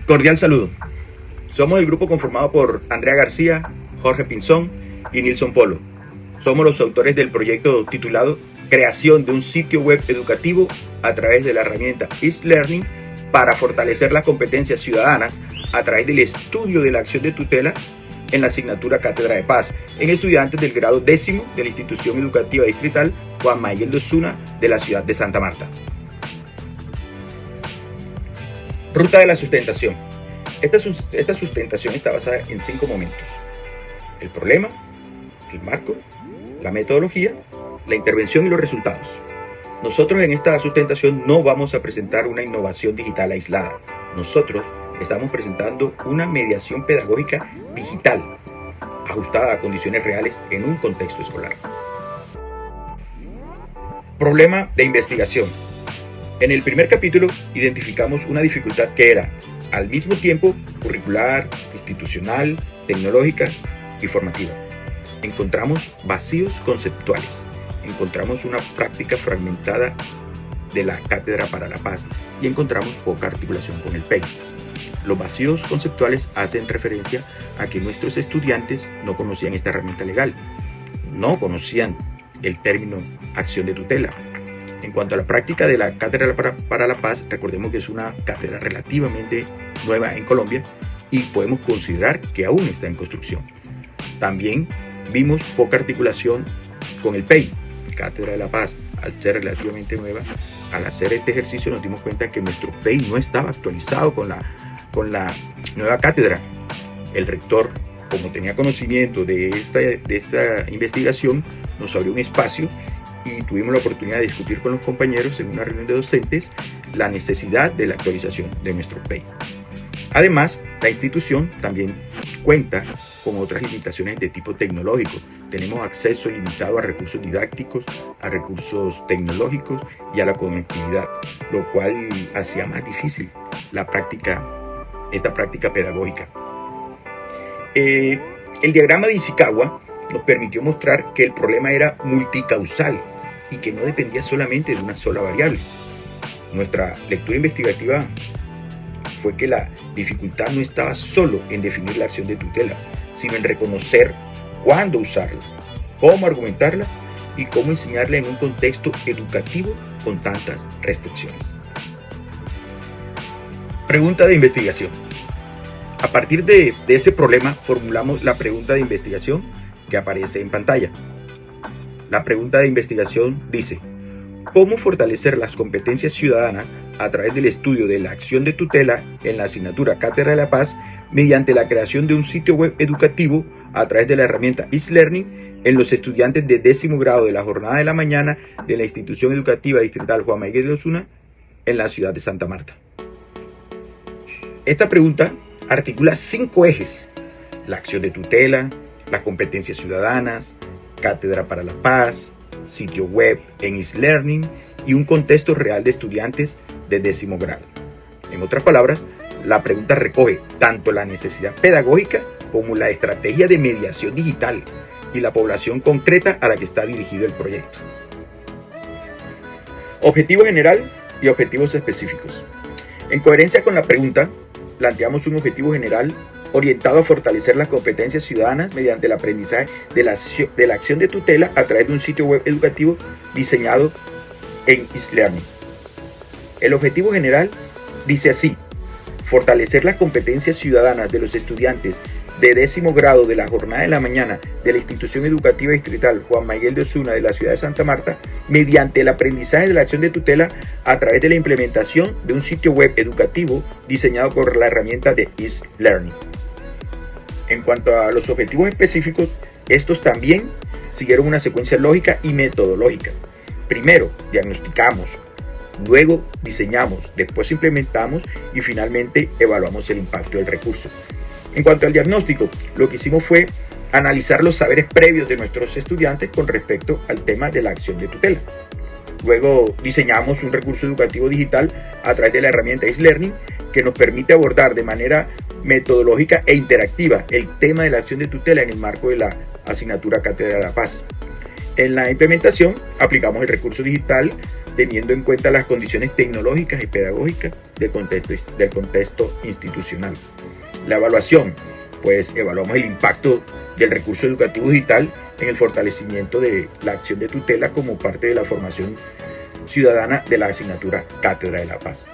Cordial saludo. Somos el grupo conformado por Andrea García, Jorge Pinzón y Nilson Polo. Somos los autores del proyecto titulado Creación de un sitio web educativo a través de la herramienta isLearning para fortalecer las competencias ciudadanas a través del estudio de la acción de tutela en la asignatura Cátedra de Paz en estudiantes del grado 10º de la institución educativa distrital Juan Maiguel de Osuna de la ciudad de Santa Marta. Ruta de la sustentación. Esta sustentación está basada en 5 momentos: el problema, el marco, la metodología, la intervención y los resultados. Nosotros en esta sustentación no vamos a presentar una innovación digital aislada. Nosotros estamos presentando una mediación pedagógica digital ajustada a condiciones reales en un contexto escolar. Problema de investigación. En el primer capítulo identificamos una dificultad que era al mismo tiempo curricular, institucional, tecnológica y formativa. Encontramos vacíos conceptuales, encontramos una práctica fragmentada de la Cátedra para la Paz y encontramos poca articulación con el PEI. Los vacíos conceptuales hacen referencia a que nuestros estudiantes no conocían esta herramienta legal, no conocían el término acción de tutela. En cuanto a la práctica de la Cátedra para la Paz, recordemos que es una cátedra relativamente nueva en Colombia y podemos considerar que aún está en construcción. También vimos poca articulación con el PEI, Cátedra de la Paz. Al ser relativamente nueva, al hacer este ejercicio nos dimos cuenta que nuestro PEI no estaba actualizado con la nueva cátedra. El rector, como tenía conocimiento de esta investigación, nos abrió un espacio y tuvimos la oportunidad de discutir con los compañeros en una reunión de docentes la necesidad de la actualización de nuestro PEI. Además, la institución también cuenta con otras limitaciones de tipo tecnológico. Tenemos acceso limitado a recursos didácticos, a recursos tecnológicos y a la conectividad, lo cual hacía más difícil esta práctica pedagógica. El diagrama de Ishikawa nos permitió mostrar que el problema era multicausal y que no dependía solamente de una sola variable. Nuestra lectura investigativa fue que la dificultad no estaba solo en definir la acción de tutela, sino en reconocer cuándo usarla, cómo argumentarla y cómo enseñarla en un contexto educativo con tantas restricciones. Pregunta de investigación. A partir de ese problema formulamos la pregunta de investigación que aparece en pantalla. La pregunta de investigación dice: ¿cómo fortalecer las competencias ciudadanas a través del estudio de la acción de tutela en la asignatura Cátedra de la Paz mediante la creación de un sitio web educativo a través de la herramienta isLearning en los estudiantes de 10º grado de la jornada de la mañana de la institución educativa distrital Juan Maiguel de Osuna en la ciudad de Santa Marta? Esta pregunta articula 5 ejes: la acción de tutela, las competencias ciudadanas, Cátedra para la Paz, sitio web en isLearning y un contexto real de estudiantes de 10º grado. En otras palabras, la pregunta recoge tanto la necesidad pedagógica como la estrategia de mediación digital y la población concreta a la que está dirigido el proyecto. Objetivo general y objetivos específicos. En coherencia con la pregunta, planteamos un objetivo general orientado a fortalecer las competencias ciudadanas mediante el aprendizaje de la acción de tutela a través de un sitio web educativo diseñado en isLearning. El objetivo general dice así: fortalecer las competencias ciudadanas de los estudiantes de 10º grado de la jornada de la mañana de la institución educativa distrital Juan Maiguel de Osuna de la ciudad de Santa Marta mediante el aprendizaje de la acción de tutela a través de la implementación de un sitio web educativo diseñado por la herramienta de isLearning. En cuanto a los objetivos específicos, estos también siguieron una secuencia lógica y metodológica. Primero, diagnosticamos, luego diseñamos, después implementamos y finalmente evaluamos el impacto del recurso. En cuanto al diagnóstico, lo que hicimos fue analizar los saberes previos de nuestros estudiantes con respecto al tema de la acción de tutela. Luego diseñamos un recurso educativo digital a través de la herramienta isLearning que nos permite abordar de manera metodológica e interactiva el tema de la acción de tutela en el marco de la asignatura Cátedra de la Paz. En la implementación aplicamos el recurso digital teniendo en cuenta las condiciones tecnológicas y pedagógicas del contexto institucional. La evaluación, pues evaluamos el impacto del recurso educativo digital en el fortalecimiento de la acción de tutela como parte de la formación ciudadana de la asignatura Cátedra de la Paz.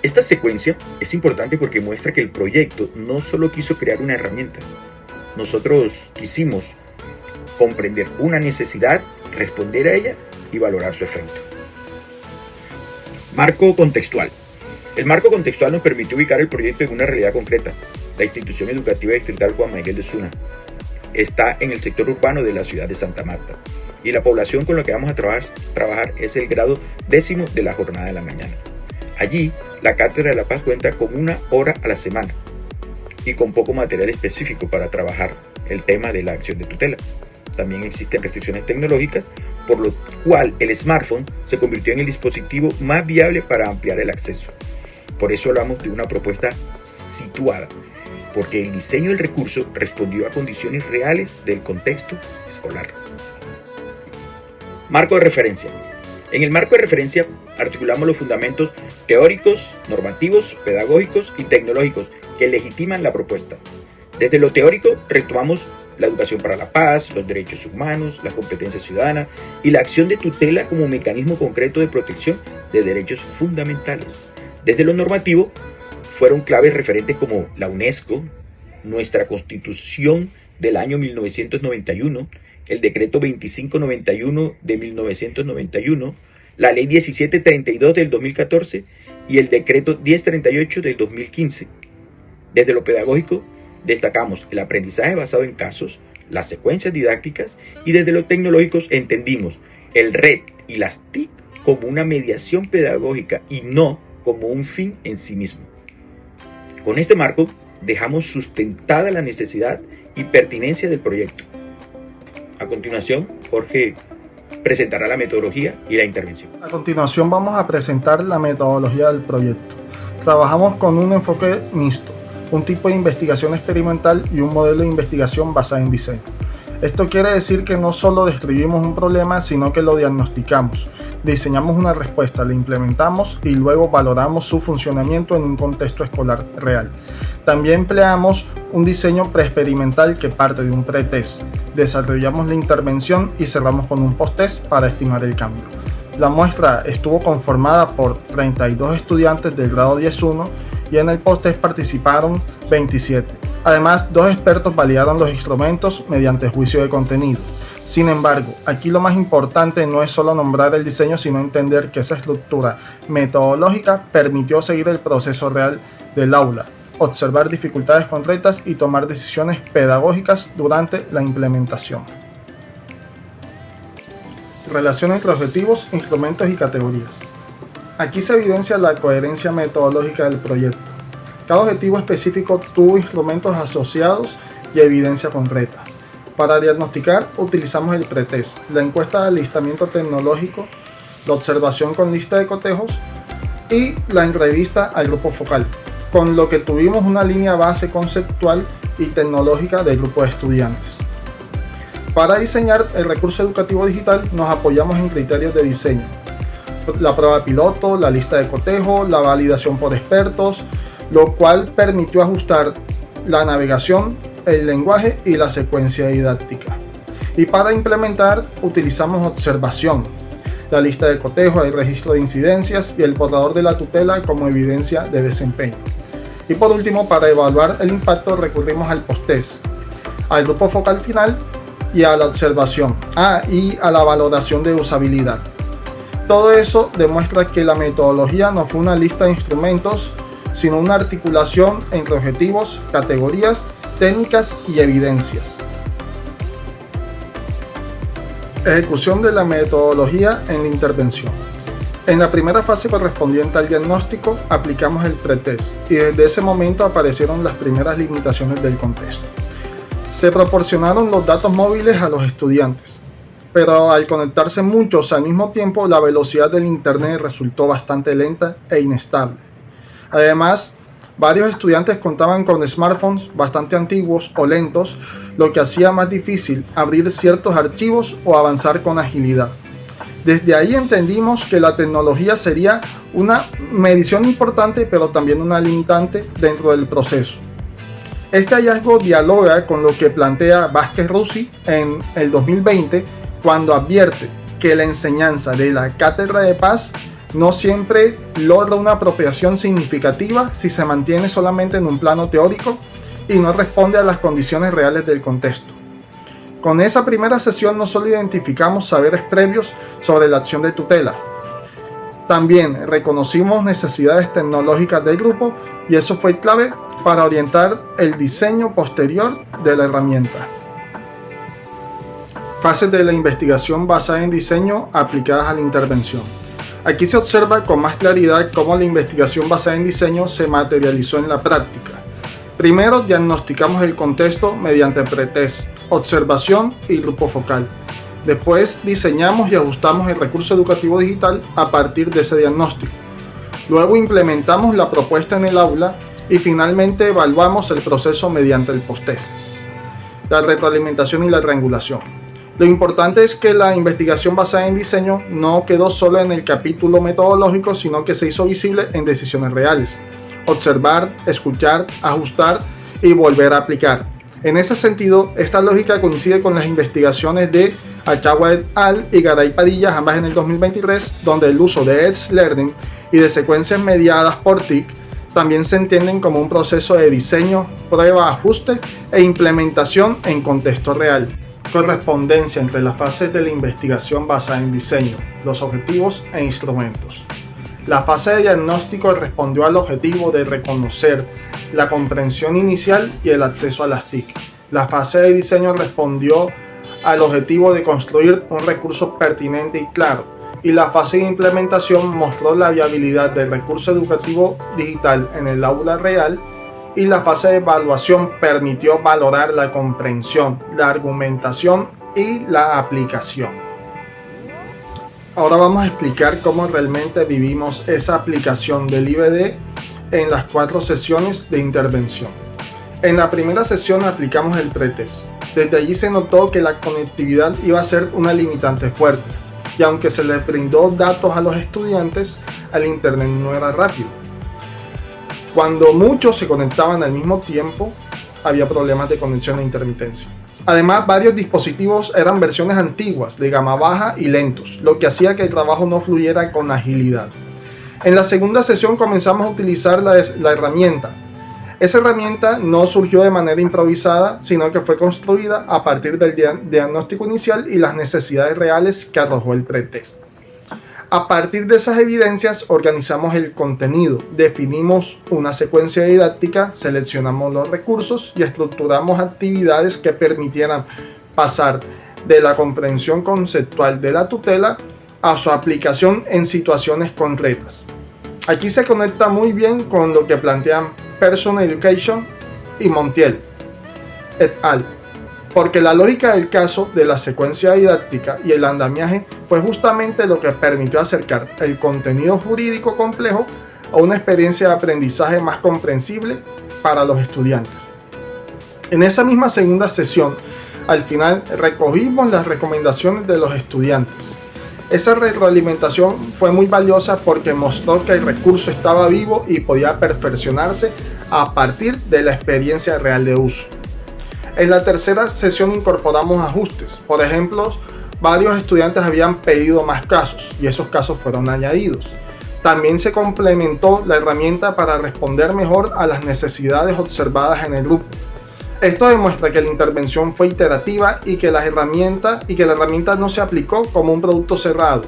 Esta secuencia es importante porque muestra que el proyecto no solo quiso crear una herramienta, nosotros quisimos comprender una necesidad, responder a ella y valorar su efecto. Marco contextual. El marco contextual nos permitió ubicar el proyecto en una realidad concreta. La institución educativa distrital Juan Miguel de Zuna está en el sector urbano de la ciudad de Santa Marta y la población con la que vamos a trabajar es el grado 10º de la jornada de la mañana. Allí, la Cátedra de la Paz cuenta con 1 hora a la semana y con poco material específico para trabajar el tema de la acción de tutela. También existen restricciones tecnológicas, por lo cual el smartphone se convirtió en el dispositivo más viable para ampliar el acceso. Por eso hablamos de una propuesta situada, porque el diseño del recurso respondió a condiciones reales del contexto escolar. Marco de referencia. En el marco de referencia articulamos los fundamentos teóricos, normativos, pedagógicos y tecnológicos que legitiman la propuesta. Desde lo teórico retomamos la educación para la paz, los derechos humanos, la competencia ciudadana y la acción de tutela como mecanismo concreto de protección de derechos fundamentales. Desde lo normativo fueron claves referentes como la UNESCO, nuestra Constitución del año 1991, el Decreto 2591 de 1991, la Ley 1732 del 2014 y el Decreto 1038 del 2015. Desde lo pedagógico, destacamos el aprendizaje basado en casos, las secuencias didácticas y desde lo tecnológicos entendimos el RED y las TIC como una mediación pedagógica y no como un fin en sí mismo. Con este marco dejamos sustentada la necesidad y pertinencia del proyecto. A continuación, Jorge presentará la metodología y la intervención. A continuación vamos a presentar la metodología del proyecto. Trabajamos con un enfoque mixto, un tipo de investigación experimental y un modelo de investigación basado en diseño. Esto quiere decir que no solo describimos un problema, sino que lo diagnosticamos, diseñamos una respuesta, la implementamos y luego valoramos su funcionamiento en un contexto escolar real. También empleamos un diseño preexperimental que parte de un pretest. Desarrollamos la intervención y cerramos con un posttest para estimar el cambio. La muestra estuvo conformada por 32 estudiantes del grado 10.1 y en el posttest participaron 27. Además, 2 expertos validaron los instrumentos mediante juicio de contenido. Sin embargo, aquí lo más importante no es solo nombrar el diseño, sino entender que esa estructura metodológica permitió seguir el proceso real del aula, observar dificultades concretas y tomar decisiones pedagógicas durante la implementación. Relación entre objetivos, instrumentos y categorías. Aquí se evidencia la coherencia metodológica del proyecto. Cada objetivo específico tuvo instrumentos asociados y evidencia concreta. Para diagnosticar utilizamos el pretest, la encuesta de alistamiento tecnológico, la observación con lista de cotejos y la entrevista al grupo focal, con lo que tuvimos una línea base conceptual y tecnológica del grupo de estudiantes. Para diseñar el recurso educativo digital nos apoyamos en criterios de diseño, la prueba piloto, la lista de cotejo, la validación por expertos, lo cual permitió ajustar la navegación, el lenguaje y la secuencia didáctica. Y para implementar utilizamos observación, la lista de cotejo, el registro de incidencias y el borrador de la tutela como evidencia de desempeño. Y por último, para evaluar el impacto recurrimos al posttest, al grupo focal final y a la observación, y a la valoración de usabilidad. Todo eso demuestra que la metodología no fue una lista de instrumentos, sino una articulación entre objetivos, categorías, técnicas y evidencias. Ejecución de la metodología en la intervención. En la primera fase correspondiente al diagnóstico, aplicamos el pretest y desde ese momento aparecieron las primeras limitaciones del contexto. Se proporcionaron los datos móviles a los estudiantes, pero al conectarse muchos al mismo tiempo, la velocidad del internet resultó bastante lenta e inestable. Además, Varios estudiantes contaban con smartphones bastante antiguos o lentos, lo que hacía más difícil abrir ciertos archivos o avanzar con agilidad. Desde ahí entendimos que la tecnología sería una medición importante, pero también una limitante dentro del proceso. Este hallazgo dialoga con lo que plantea Vázquez Russi en el 2020, cuando advierte que la enseñanza de la Cátedra de Paz no siempre logra una apropiación significativa si se mantiene solamente en un plano teórico y no responde a las condiciones reales del contexto. Con esa primera sesión no solo identificamos saberes previos sobre la acción de tutela, también reconocimos necesidades tecnológicas del grupo y eso fue clave para orientar el diseño posterior de la herramienta. Fases de la investigación basada en diseño aplicadas a la intervención. Aquí se observa con más claridad cómo la investigación basada en diseño se materializó en la práctica. Primero, diagnosticamos el contexto mediante pretest, observación y grupo focal. Después, diseñamos y ajustamos el recurso educativo digital a partir de ese diagnóstico. Luego, implementamos la propuesta en el aula y finalmente evaluamos el proceso mediante el post-test, la retroalimentación y la triangulación. Lo importante es que la investigación basada en diseño no quedó solo en el capítulo metodológico, sino que se hizo visible en decisiones reales. Observar, escuchar, ajustar y volver a aplicar. En ese sentido, esta lógica coincide con las investigaciones de Achagua et al. Y Garay Padilla, ambas en el 2023, donde el uso de Edge Learning y de secuencias mediadas por TIC también se entienden como un proceso de diseño, prueba, ajuste e implementación en contexto real. Correspondencia entre las fases de la investigación basada en diseño, los objetivos e instrumentos. La fase de diagnóstico respondió al objetivo de reconocer la comprensión inicial y el acceso a las TIC. La fase de diseño respondió al objetivo de construir un recurso pertinente y claro. Y la fase de implementación mostró la viabilidad del recurso educativo digital en el aula real. Y la fase de evaluación permitió valorar la comprensión, la argumentación y la aplicación. Ahora vamos a explicar cómo realmente vivimos esa aplicación del IBD en las 4 sesiones de intervención. En la primera sesión aplicamos el pretest. Desde allí se notó que la conectividad iba a ser una limitante fuerte, y aunque se les brindó datos a los estudiantes, el internet no era rápido. Cuando muchos se conectaban al mismo tiempo, había problemas de conexión e intermitencia. Además, varios dispositivos eran versiones antiguas, de gama baja y lentos, lo que hacía que el trabajo no fluyera con agilidad. En la segunda sesión comenzamos a utilizar la herramienta. Esa herramienta no surgió de manera improvisada, sino que fue construida a partir del diagnóstico inicial y las necesidades reales que arrojó el pretest. A partir de esas evidencias organizamos el contenido, definimos una secuencia didáctica, seleccionamos los recursos y estructuramos actividades que permitieran pasar de la comprensión conceptual de la tutela a su aplicación en situaciones concretas. Aquí se conecta muy bien con lo que plantean Pearson Education y Montiel et al. Porque la lógica del caso de la secuencia didáctica y el andamiaje fue justamente lo que permitió acercar el contenido jurídico complejo a una experiencia de aprendizaje más comprensible para los estudiantes. En esa misma segunda sesión, al final recogimos las recomendaciones de los estudiantes. Esa retroalimentación fue muy valiosa porque mostró que el recurso estaba vivo y podía perfeccionarse a partir de la experiencia real de uso. En la tercera sesión incorporamos ajustes. Por ejemplo, varios estudiantes habían pedido más casos y esos casos fueron añadidos. También se complementó la herramienta para responder mejor a las necesidades observadas en el grupo. Esto demuestra que la intervención fue iterativa y que la herramienta no se aplicó como un producto cerrado.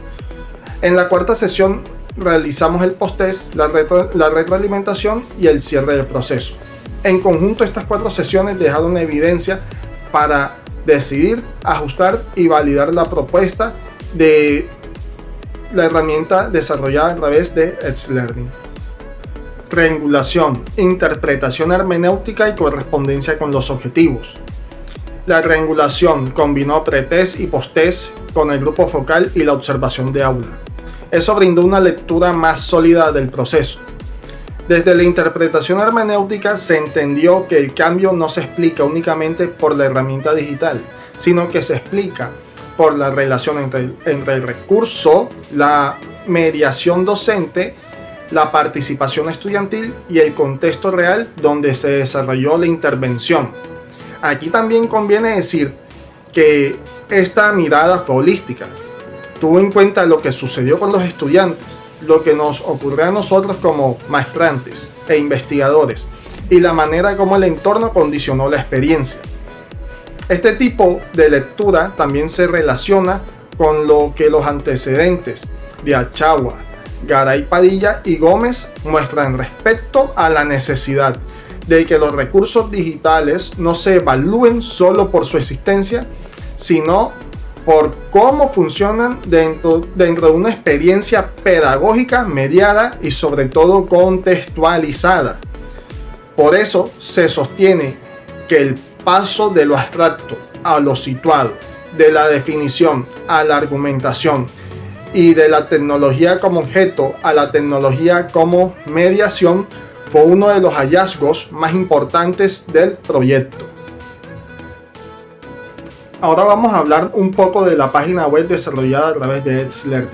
En la cuarta sesión realizamos el post-test, la retroalimentación y el cierre del proceso. En conjunto, estas 4 sesiones dejaron una evidencia para decidir, ajustar y validar la propuesta de la herramienta desarrollada a través de Edge Learning. Triangulación, interpretación hermenéutica y correspondencia con los objetivos. La triangulación combinó pretest y post-test con el grupo focal y la observación de aula. Eso brindó una lectura más sólida del proceso. Desde la interpretación hermenéutica se entendió que el cambio no se explica únicamente por la herramienta digital, sino que se explica por la relación entre el recurso, la mediación docente, la participación estudiantil y el contexto real donde se desarrolló la intervención. Aquí también conviene decir que esta mirada fue holística. Tuvo en cuenta lo que sucedió con los estudiantes, lo que nos ocurrió a nosotros como maestrantes e investigadores y la manera como el entorno condicionó la experiencia. Este tipo de lectura también se relaciona con lo que los antecedentes de Achagua, Garay Padilla y Gómez muestran respecto a la necesidad de que los recursos digitales no se evalúen solo por su existencia, sino por cómo funcionan dentro de una experiencia pedagógica mediada y sobre todo contextualizada. Por eso se sostiene que el paso de lo abstracto a lo situado, de la definición a la argumentación y de la tecnología como objeto a la tecnología como mediación fue uno de los hallazgos más importantes del proyecto. Ahora vamos a hablar un poco de la página web desarrollada a través de Edge Learning.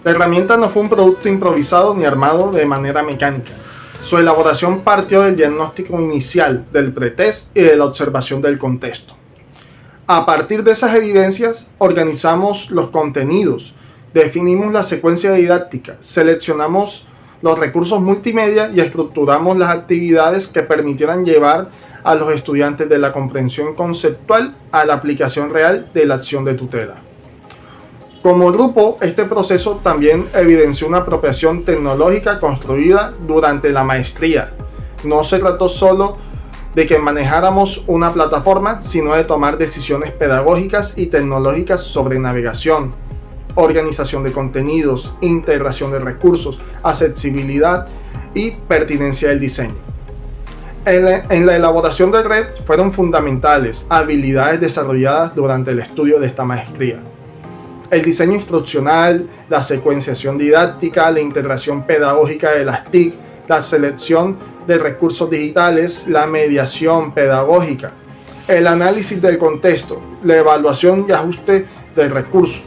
La herramienta no fue un producto improvisado ni armado de manera mecánica. Su elaboración partió del diagnóstico inicial, del pretest y de la observación del contexto. A partir de esas evidencias, organizamos los contenidos, definimos la secuencia didáctica, seleccionamos los recursos multimedia y estructuramos las actividades que permitieran llevar a los estudiantes de la comprensión conceptual a la aplicación real de la acción de tutela. Como grupo, este proceso también evidenció una apropiación tecnológica construida durante la maestría. No se trató solo de que manejáramos una plataforma, sino de tomar decisiones pedagógicas y tecnológicas sobre navegación, organización de contenidos, integración de recursos, accesibilidad y pertinencia del diseño. En la elaboración de red fueron fundamentales habilidades desarrolladas durante el estudio de esta maestría. El diseño instruccional, la secuenciación didáctica, la integración pedagógica de las TIC, la selección de recursos digitales, la mediación pedagógica, el análisis del contexto, la evaluación y ajuste del recurso.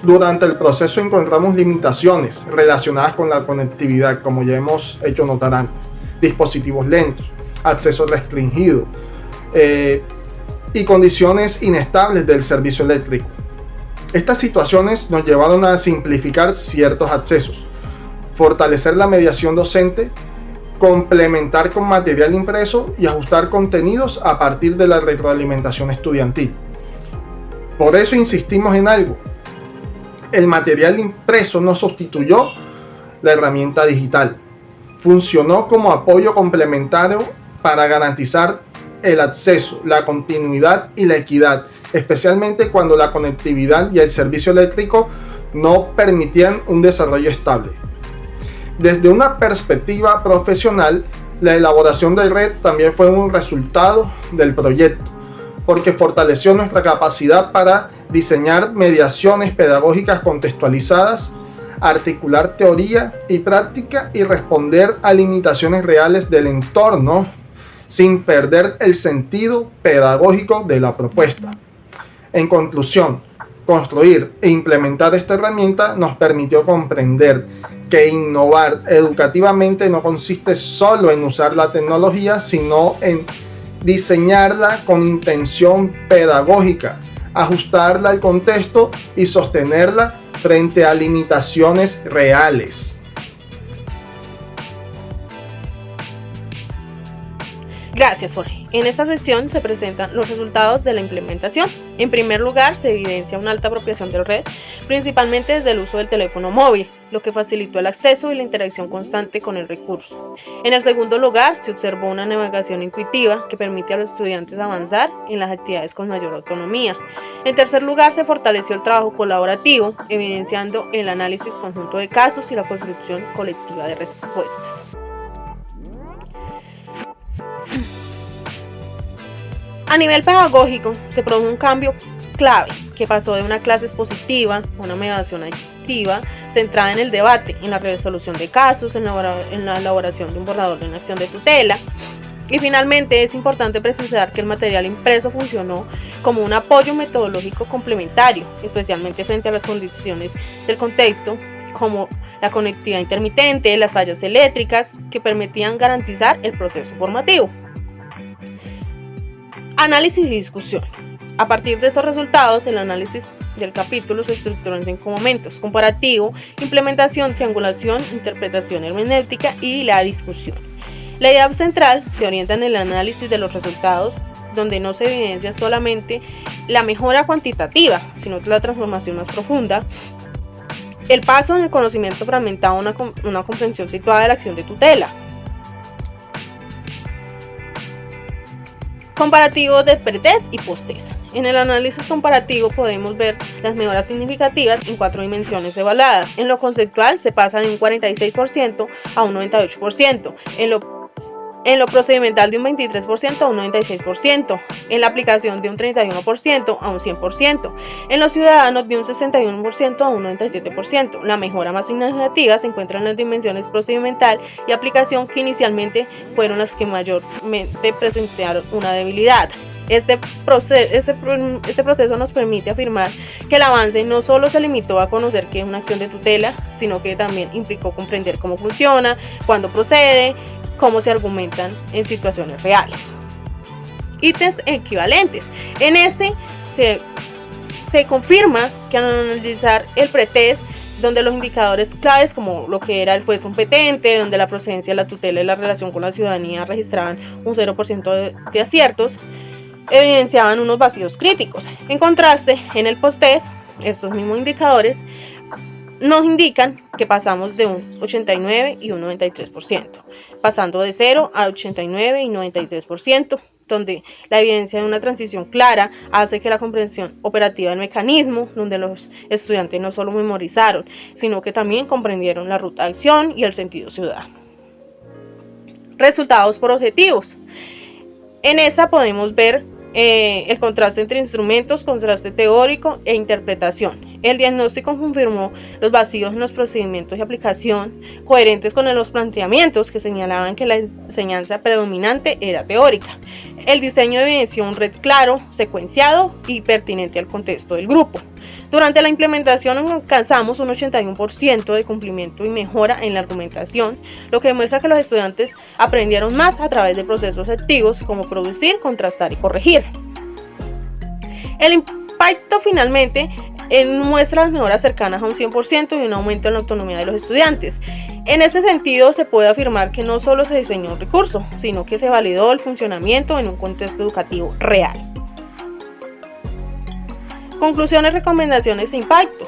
Durante el proceso encontramos limitaciones relacionadas con la conectividad, como ya hemos hecho notar antes, dispositivos lentos, acceso restringido y condiciones inestables del servicio eléctrico. Estas situaciones nos llevaron a simplificar ciertos accesos, fortalecer la mediación docente, complementar con material impreso y ajustar contenidos a partir de la retroalimentación estudiantil. Por eso insistimos en algo: el material impreso no sustituyó la herramienta digital. Funcionó como apoyo complementario para garantizar el acceso, la continuidad y la equidad, especialmente cuando la conectividad y el servicio eléctrico no permitían un desarrollo estable. Desde una perspectiva profesional, la elaboración de red también fue un resultado del proyecto, porque fortaleció nuestra capacidad para diseñar mediaciones pedagógicas contextualizadas, articular teoría y práctica y responder a limitaciones reales del entorno sin perder el sentido pedagógico de la propuesta. En conclusión, construir e implementar esta herramienta nos permitió comprender que innovar educativamente no consiste solo en usar la tecnología, sino en diseñarla con intención pedagógica, ajustarla al contexto y sostenerla frente a limitaciones reales. Gracias, Jorge. En esta sesión se presentan los resultados de la implementación. En primer lugar, se evidencia una alta apropiación de red, principalmente desde el uso del teléfono móvil, lo que facilitó el acceso y la interacción constante con el recurso. En el segundo lugar, se observó una navegación intuitiva que permite a los estudiantes avanzar en las actividades con mayor autonomía. En tercer lugar, se fortaleció el trabajo colaborativo, evidenciando el análisis conjunto de casos y la construcción colectiva de respuestas. A nivel pedagógico, se produjo un cambio clave que pasó de una clase expositiva, una mediación activa, centrada en el debate, en la resolución de casos, en la elaboración de un borrador de una acción de tutela. Y finalmente es importante precisar que el material impreso funcionó como un apoyo metodológico complementario, especialmente frente a las condiciones del contexto, como la conectividad intermitente, las fallas eléctricas, que permitían garantizar el proceso formativo. Análisis y discusión. A partir de esos resultados, el análisis del capítulo se estructuró en 5 momentos: comparativo, implementación, triangulación, interpretación hermenéutica y la discusión. La idea central se orienta en el análisis de los resultados, donde no se evidencia solamente la mejora cuantitativa, sino la transformación más profunda, el paso en el conocimiento fragmentado a una comprensión situada de la acción de tutela. Comparativo de pretest y posttest. En el análisis comparativo podemos ver las mejoras significativas en 4 dimensiones evaluadas. En lo conceptual se pasa de un 46% a un 98%, en lo procedimental de un 23% a un 96%, en la aplicación de un 31% a un 100%, en los ciudadanos de un 61% a un 97%. La mejora más significativa se encuentra en las dimensiones procedimental y aplicación, que inicialmente fueron las que mayormente presentaron una debilidad. Este proceso nos permite afirmar que el avance no solo se limitó a conocer qué es una acción de tutela, sino que también implicó comprender cómo funciona, cuándo procede, cómo se argumentan en situaciones reales. Ítems equivalentes. En este se confirma que al analizar el pretest, donde los indicadores claves como lo que era el juez competente, donde la procedencia, la tutela y la relación con la ciudadanía registraban un 0% de aciertos, evidenciaban unos vacíos críticos. En contraste, en el posttest, estos mismos indicadores nos indican que pasamos de un 89 y un 93%, pasando de 0 a 89 y 93%, donde la evidencia de una transición clara hace que la comprensión operativa del mecanismo, donde los estudiantes no solo memorizaron, sino que también comprendieron la ruta de acción y el sentido ciudadano. Resultados por objetivos. En esta podemos ver el contraste entre instrumentos, contraste teórico e interpretación. El diagnóstico confirmó los vacíos en los procedimientos de aplicación, coherentes con los planteamientos que señalaban que la enseñanza predominante era teórica. El diseño evidenció un red claro, secuenciado y pertinente al contexto del grupo. Durante la implementación alcanzamos un 81% de cumplimiento y mejora en la argumentación, lo que demuestra que los estudiantes aprendieron más a través de procesos activos como producir, contrastar y corregir. El impacto finalmente muestra las mejoras cercanas a un 100% y un aumento en la autonomía de los estudiantes. En ese sentido, se puede afirmar que no solo se diseñó un recurso, sino que se validó el funcionamiento en un contexto educativo real. Conclusiones, recomendaciones e impacto.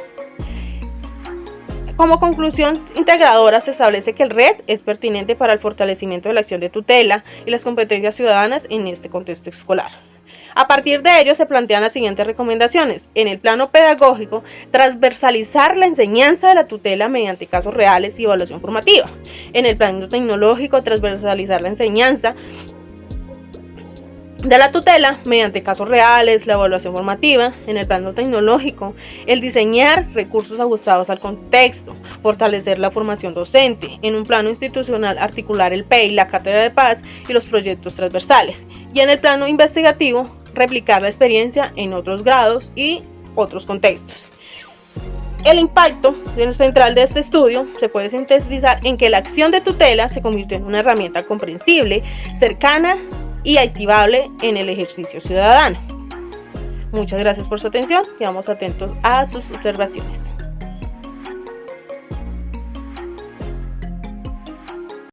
Como conclusión integradora, se establece que el RED es pertinente para el fortalecimiento de la acción de tutela y las competencias ciudadanas en este contexto escolar. A partir de ello se plantean las siguientes recomendaciones. En el plano pedagógico, transversalizar la enseñanza de la tutela mediante casos reales y evaluación formativa. En el plano tecnológico, transversalizar la enseñanza de la tutela mediante casos reales, la evaluación formativa. En el plano tecnológico, el diseñar recursos ajustados al contexto, fortalecer la formación docente. En un plano institucional, articular el PEI, la cátedra de paz y los proyectos transversales. Y en el plano investigativo, replicar la experiencia en otros grados y otros contextos. El impacto central de este estudio se puede sintetizar en que la acción de tutela se convirtió en una herramienta comprensible, cercana y activable en el ejercicio ciudadano. Muchas gracias por su atención, quedamos atentos a sus observaciones.